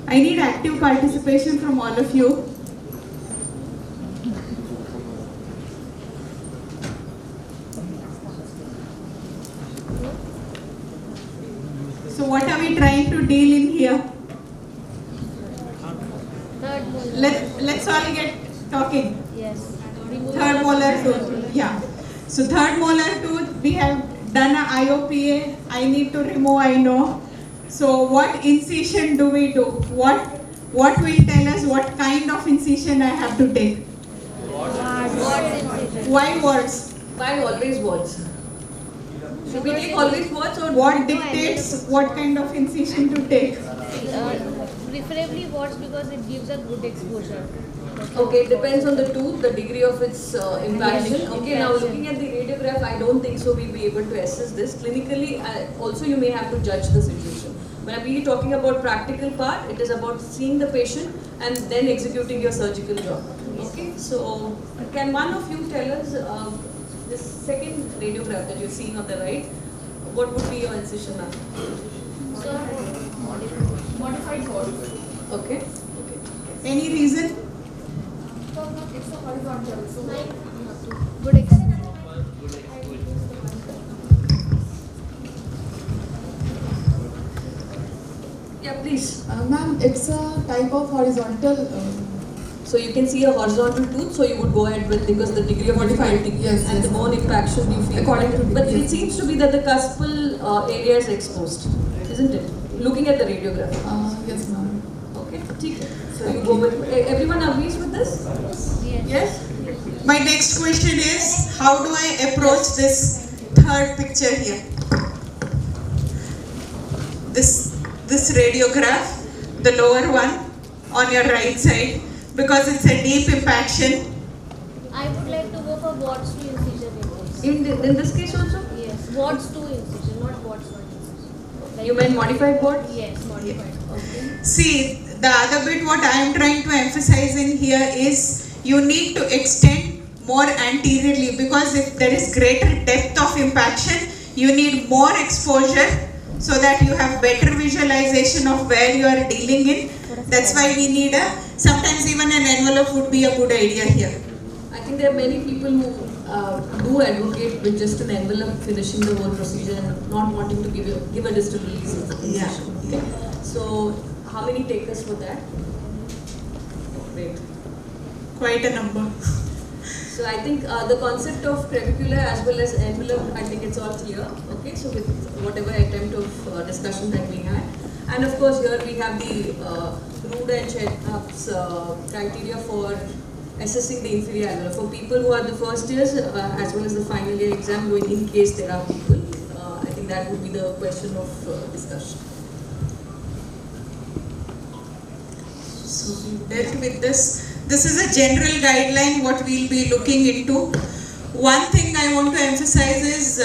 I need active participation from all of you. So what are we trying to deal in here? Let's all get talking. Yes. Third molar tooth. Yeah. So third molar tooth, we have done a IOPA. I need to remove, I know. So what incision do we do? What will tell us what kind of incision I have to take? Why warts? Why always warts? Should we take always warts or what dictates what kind of incision to take? Preferably warts because it gives a good exposure. Okay, it depends on the tooth, the degree of its impaction. Okay, now looking at the radiograph, I don't think so we'll be able to assess this. Clinically, also you may have to judge the situation. When I'm really talking about practical part, it is about seeing the patient and then executing your surgical job. Okay, so can one of you tell us this second radiograph that you're seeing on the right, what would be your incision now? So, modified wall. Okay. Any reason? It's a horizontal, so good exposure. Yeah, please. ma'am, it's a type of horizontal. So you can see a horizontal tooth, so you would go ahead with because the degree of difficulty Yes, and yes. the bone impaction you feel. According to but yes. it seems to be that the cuspal area is exposed, isn't it? Looking at the radiograph. Yes, ma'am. Okay, okay. So you go with. Everyone agrees with this? Yes. Yes. My next question is, how do I approach this third picture here? This radiograph, the lower one on your right side, because it's a deep impaction. I would like to go for warts to incision in this. In this case also? Yes, warts to incision, not warts one incision. Like You meant modified board? Yes, modified. Okay. See, the other bit what I am trying to emphasize in here is you need to extend more anteriorly, because if there is greater depth of impaction, you need more exposure so that you have better visualization of where you are dealing in. That's why we need sometimes even an envelope would be a good idea here. I think there are many people who do advocate with just an envelope finishing the whole procedure and not wanting to give a distal release of the incision. Yeah. Okay. So how many takers for that? Great. Quite a number. So I think the concept of crevicular as well as envelope, I think it's all clear. Okay, so with whatever attempt of discussion that we had. And of course here we have the Rude and Chetnap's criteria for assessing the inferior envelope. For people who are the first years as well as the final year exam going in case there are people, I think that would be the question of discussion. So we dealt with this. This is a general guideline what we'll be looking into. One thing I want to emphasize is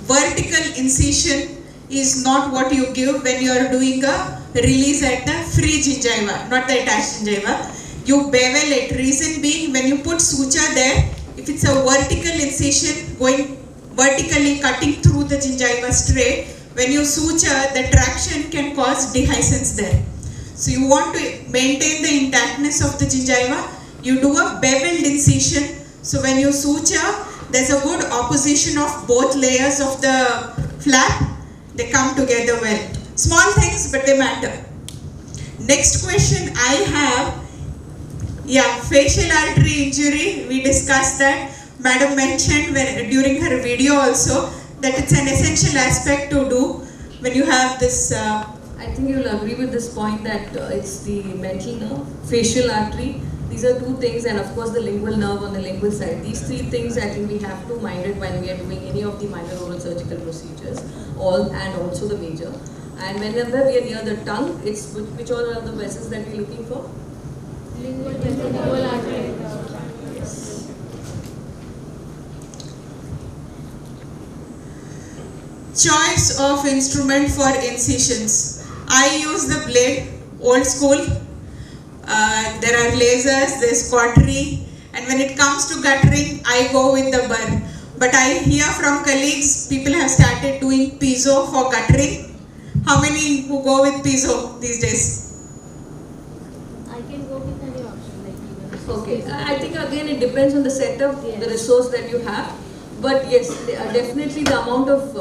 vertical incision is not what you give when you are doing a release at the free gingiva, not the attached gingiva. You bevel it. Reason being, when you put suture there, if it's a vertical incision going vertically cutting through the gingiva straight, when you suture, the traction can cause dehiscence there. So you want to maintain the intactness of the gingiva, you do a beveled incision. So when you suture, there's a good opposition of both layers of the flap. They come together well. Small things, but they matter. Next question I have, facial artery injury. We discussed that. Madam mentioned during her video also that it's an essential aspect to do when you have this. I think you'll agree with this point that it's the mental nerve, facial artery. These are two things, and of course the lingual nerve on the lingual side. These three things I think we have to mind it when we are doing any of the minor oral surgical procedures, and also the major. And whenever we are near the tongue, it's which all are the vessels that we're looking for? Lingual vessel, lingual artery. Yes. Choice of instrument for incisions. I use the blade, old school. There are lasers, there's cautery, and when it comes to guttering, I go with the burr. But I hear from colleagues, people have started doing piezo for guttering. How many who go with piezo these days? can go with any option like even. Okay, I think again it depends on the setup, Yes. the resource that you have. But yes, definitely the amount of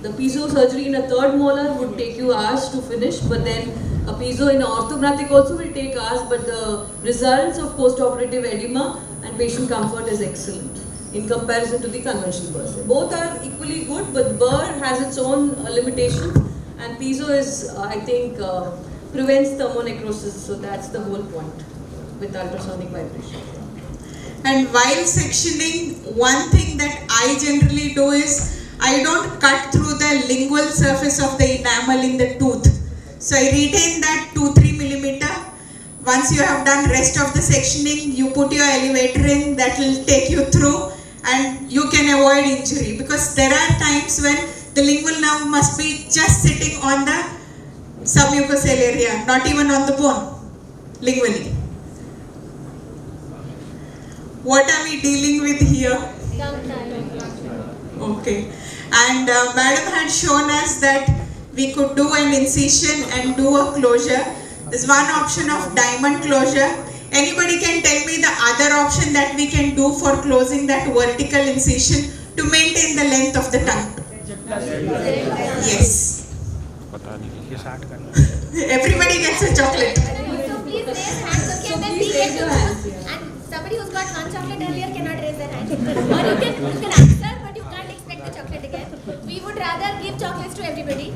the piezo surgery in a third molar would take you hours to finish, but then a piezo in orthognathic also will take hours, but the results of post-operative edema and patient comfort is excellent in comparison to the conventional burr. Both are equally good, but burr has its own limitations, and piezo is, I think, prevents thermonecrosis, so that's the whole point with ultrasonic vibration. And while sectioning, one thing that I generally do is I don't cut through the lingual surface of the enamel in the tooth. So I retain that 2-3 millimeter. Once you have done rest of the sectioning, you put your elevator in, that will take you through and you can avoid injury, because there are times when the lingual nerve must be just sitting on the submucosal area, not even on the bone, lingually. What are we dealing with here? Okay. And madam had shown us that we could do an incision and do a closure. There's one option of diamond closure. Anybody can tell me the other option that we can do for closing that vertical incision to maintain the length of the tongue? Yes. Everybody gets a chocolate. So please raise hands, okay, and then we get to choose. And somebody who's got one chocolate earlier cannot raise their hand. Or you can answer, but you can't expect the chocolate again. We would rather give chocolates to everybody.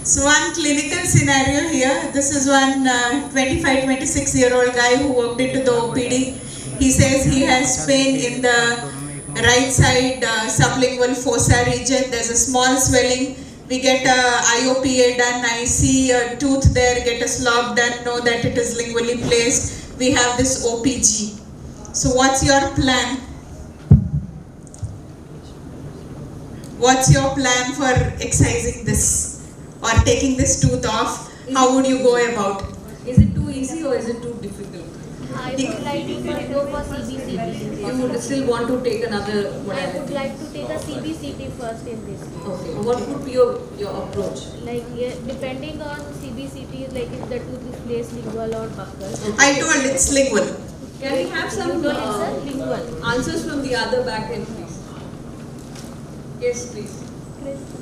So one clinical scenario here. This is one 25-26-year-old guy who walked into the OPD. He says he has pain in the right side sublingual fossa region. There's a small swelling. We get a IOPA done. I see a tooth there. Get a slop done. Know that it is lingually placed. We have this OPG. So what's your plan? What's your plan for excising this or taking this tooth off? How would you go about? Is it too easy or is it too difficult? I would like to go for CBCT. You would still want to take another I would modality? like to take a CBCT first in this. Okay. What would be your approach? Like depending on CBCT, like if the tooth is placed lingual or buccal. I told it's lingual. Can we have some No, it's a lingual. answers from the other back end, please? Yes, please.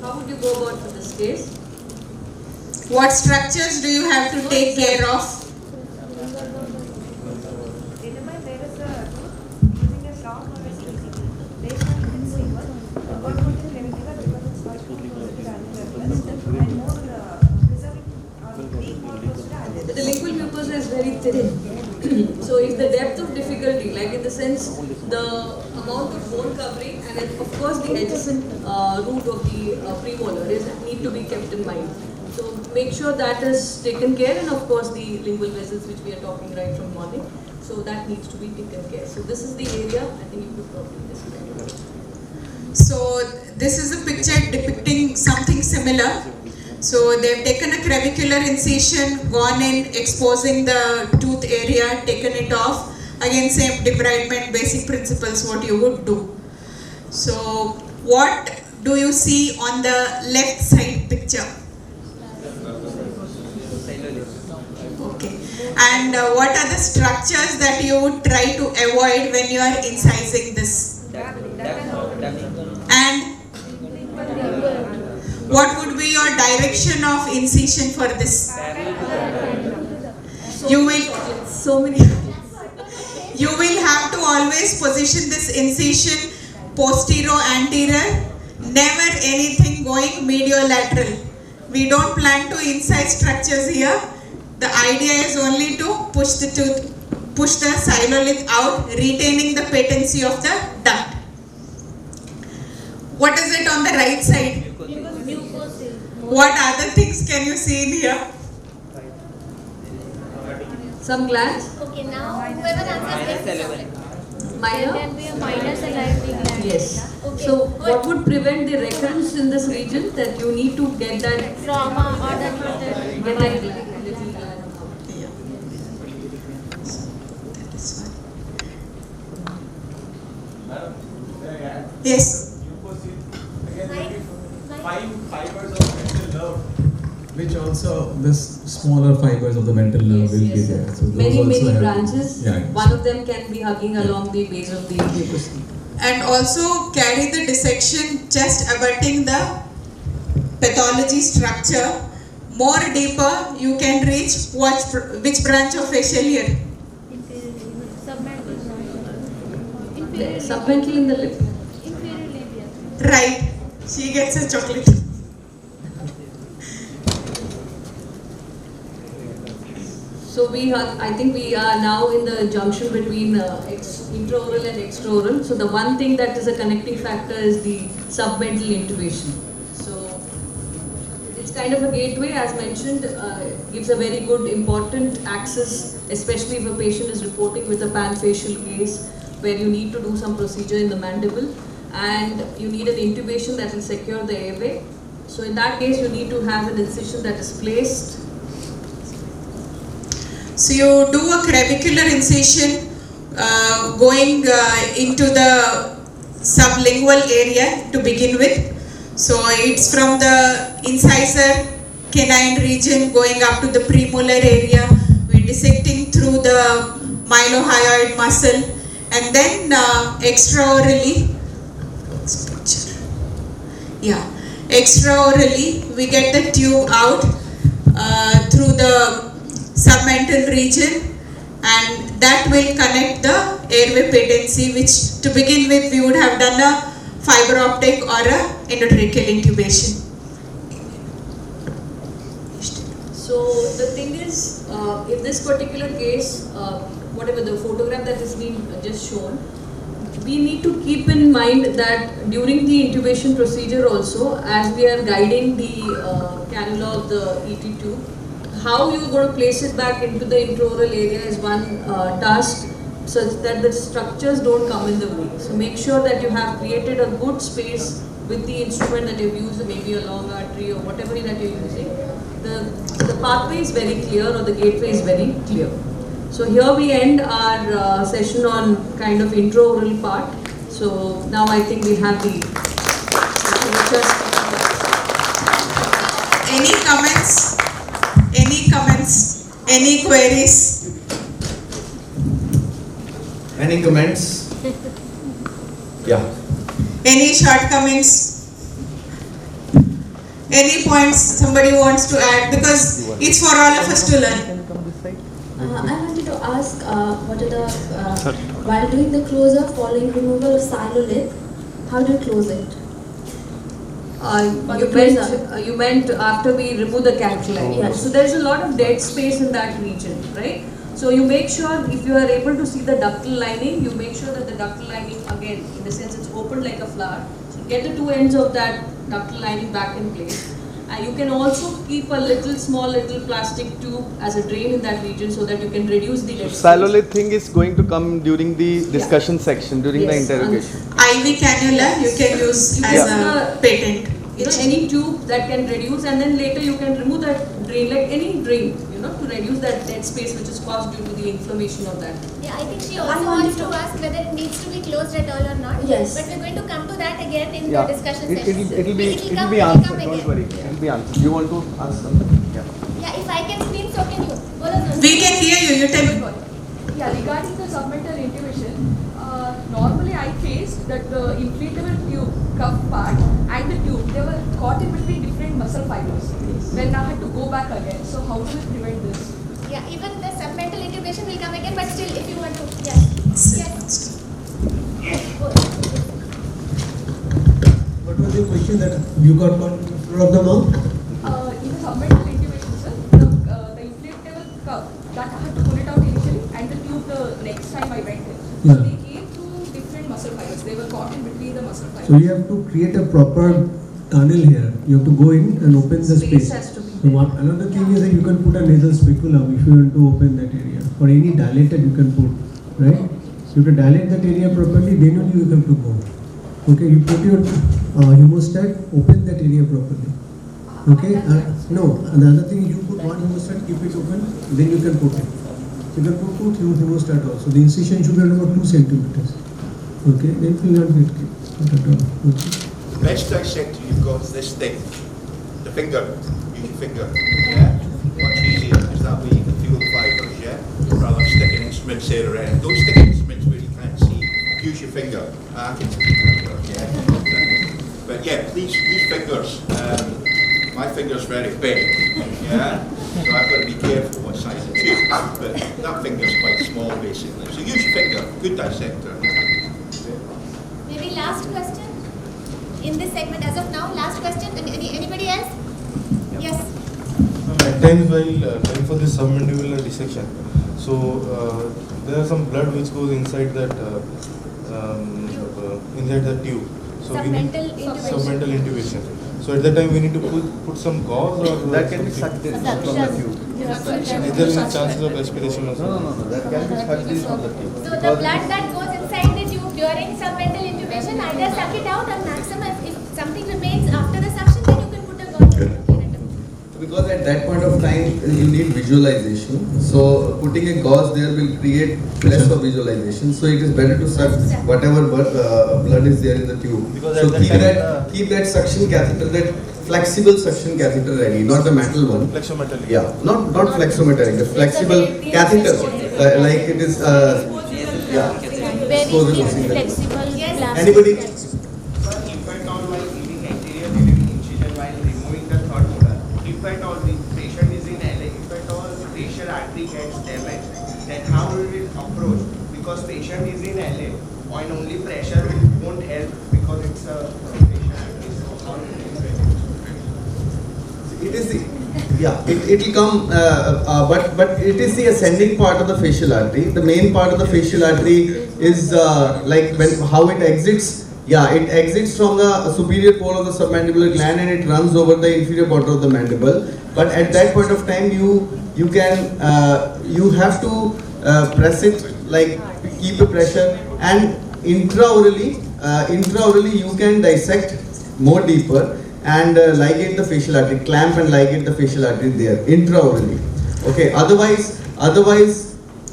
How would you go about for this case? What structures do you have to take care of? Determine where is the tooth using a slot or a CBCT. Based on its symbol, what would is limited because it's much more closer to the annular and more preserving being more close to the annular. The lingual mucosa is very thin. So if the depth of difficulty, like in the sense the amount of bone covering and of course the adjacent root of the premolar need to be kept in mind. So make sure that is taken care, and of course the lingual vessels which we are talking right from morning. So that needs to be taken care. So this is the area I think you could probably describe it. So this is a picture depicting something similar. So they've taken a crevicular incision, gone in, exposing the tooth area, taken it off. Again, same debridement, basic principles, what you would do. So what do you see on the left side picture? Okay. And what are the structures that you would try to avoid when you are incising this? And what would be your direction of incision for this? You will have to always position this incision posterior-anterior, never anything going mediolateral. We don't plan to incise structures here. The idea is only to push the tooth, push the xylolith out, retaining the patency of the duct. What is it on the right side? Mucosil. What other things can you see in here? Some glands? Okay, now whoever answers gets chocolate. Minor? There can be a minor salivary gland. Yes. Okay, So good. what would prevent the recurrence in this region, that you need to get that Trauma or the get that gland, little gland out? Yeah. That is fine. Madam, may I add? Yes. Again, Mike, there will be Mike. 5 fibers of mental nerve which also also this smaller fibers of the ventral nerve will be there. So those Many also have- branches. Yeah. One of them can be hugging along the base of the mucosity. And also carry the dissection just abutting the pathology structure. More deeper, you can reach which branch of facial here? Submental in the lip. Right. She gets a chocolate. So I think we are now in the junction between intraoral and extraoral. So the one thing that is a connecting factor is the submental intubation. So it's kind of a gateway, as mentioned, gives a very good important access, especially if a patient is reporting with a panfacial case where you need to do some procedure in the mandible and you need an intubation that will secure the airway. So in that case, you need to have an incision that is placed. So you do a clavicular incision going into the sublingual area to begin with. So it's from the incisor canine region going up to the premolar area. We're dissecting through the mylohyoid muscle, and then extraorally, extraorally we get the tube out through the submental region, and that will connect the airway patency, which to begin with we would have done a fiber optic or a endotracheal intubation. So the thing is, in this particular case, whatever the photograph that is being just shown, we need to keep in mind that during the intubation procedure also, as we are guiding the cannula of the ET tube, how you are going to place it back into the intraoral area is one task, such that the structures don't come in the way. So make sure that you have created a good space with the instrument that you've used, maybe a long artery or whatever that you're using. The pathway is very clear, or the gateway is very clear. So here we end our session on kind of intraoral part. So now I think we have the Any comments? Any comments? Any queries? Any comments? Yeah. Any shortcomings? Any points somebody wants to add? Because it's for all of us to learn. I wanted to ask, what are the, while doing the closure following removal of silolith, how do you close it? You meant after we remove the capital lining. Yes. So there is a lot of dead space in that region, right? So you make sure, if you are able to see the ductal lining, you make sure that the ductal lining, again, in the sense it's opened like a flower. So get the two ends of that ductal lining back in place. And you can also keep a small plastic tube as a drain in that region so that you can reduce the dead space. Silolith thing is going to come during the discussion section, during the interrogation. IV cannula you can use as a patent. Any tube that can reduce, and then later you can remove that drain, like any drain, to reduce that dead space which is caused due to the inflammation of that. Yeah, I think she also wants to ask whether it needs to be closed at all or not. Yes. But we're going to come to that again in the discussion session. It'll come be answered, again. don't worry. It'll be answered. You want to ask something? Yeah. Yeah, if I can scream, so can you. We can hear you, you tell me. Yeah, regarding the submental intubation, normally I faced that the inflatable tube cuff part and the tube, they were caught in between different muscle fibers. When I had to go back again. So how do we prevent this? Yeah, even the submental intubation will come again, but still, if you want to, yes. What was the question that you got control of the mouth? In the submental intubation, sir, the inflatable cuff, that I had to pull it out initially, and the tube the next time I went in. Yeah. So they came to different muscle fibers. They were caught in between the muscle fibers. So you have to create a proper tunnel here. You have to go in and open the space. Has to be So another thing is that you can put a nasal speculum if you want to open that area, or any dilator you can put, right? So you have to dilate that area properly, then only you have to go. Okay, you put your hemostat, open that area properly. Okay, no, and the other thing is you put one hemostat, keep it open, then you can put it. You can put two hemostat also. The incision should be about 2 centimeters. Okay, then it will not get cut at all. Okay. Mesh dissect, you've got this thing. The finger. Use your finger. Yeah. Much easier because that way you can feel the fibres. Yeah. Rather than sticking instruments here or around. Don't stick instruments where you can't see. Use your finger. I can see finger. Yeah. But yeah, please use fingers. My finger's very big. Yeah. So I've got to be careful what size of tube. But that finger's quite small basically. So use your finger. Good dissector. Maybe last question in this segment as of now. Last question. Anybody else? Yes. At times while going for this submandibular dissection, so there are some blood which goes inside that tube. So submental intubation. So at that time we need to put some gauze or that can be sucked in from the tube. Is there any chances of aspiration also? No. That can be sucked in from the tube. So the blood that goes inside the tube during submental intubation, either suck it out or maximum if something remains after the suction, then you can put a gauze. Because at that point of time you need visualization. So putting a gauze there will create less of visualization. So it is better to suck whatever blood is there in the tube. Because so keep that suction catheter, that flexible suction catheter ready, not the metal one. Flexometallic. Yeah, not flexometallic, the flexible catheter, like it is. Yeah. Very flexible. Yes. Anybody? If at all while giving anterior delivery incision while removing the third molar, if at all the patient is in LA, if at all the facial artery gets damaged, then how will it approach? Because patient is in LA and only pressure won't help because it's a facial artery. So how will it It is it will come, but it is the ascending part of the facial artery. The main part of the facial artery is like how it exits. Yeah, it exits from the superior pole of the submandibular gland and it runs over the inferior border of the mandible. But at that point of time, you have to press it, like keep a pressure, and intraorally you can dissect more deeper and ligate the facial artery, clamp and ligate the facial artery there intraorally. Okay. Otherwise,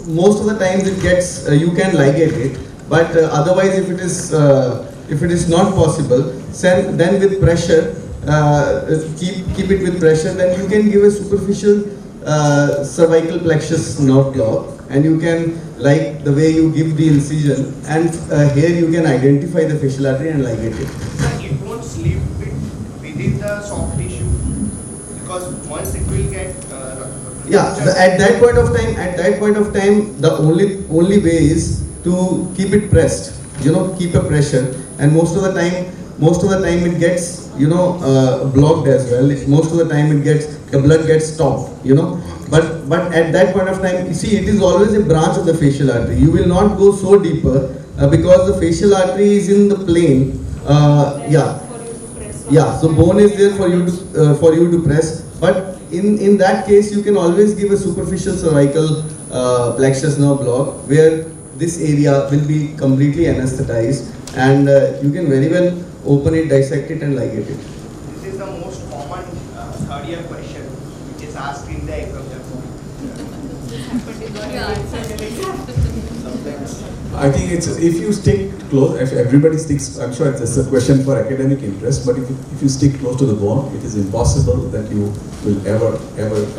most of the times it gets you can ligate it, but otherwise if it is not possible, then with pressure, keep it with pressure. Then you can give a superficial cervical plexus nerve block, and you can, like the way you give the incision, and here you can identify the facial artery and ligate it. It won't slip within the soft tissue because once it will get at that point of time the only way is to keep it pressed, keep a pressure, and most of the time it gets blocked as well. Most of the time the blood gets stopped, but at that point of time, you see, it is always a branch of the facial artery. You will not go so deeper because the facial artery is in the plane. So bone is there for you to press, but in that case you can always give a superficial cervical plexus nerve block where this area will be completely anesthetized, and you can very well open it, dissect it, and ligate it. This is the most common third year question which is asked in the exam. I think it's, if you stick close, if everybody sticks, I'm sure it's a question for academic interest, but if you stick close to the bone, it is impossible that you will ever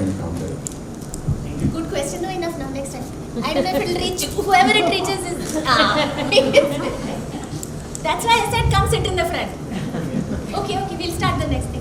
encounter it. Good question. No, enough now. Next time. I don't know if it'll reach whoever it reaches is. That's why I said come sit in the front. Okay, we'll start the next thing.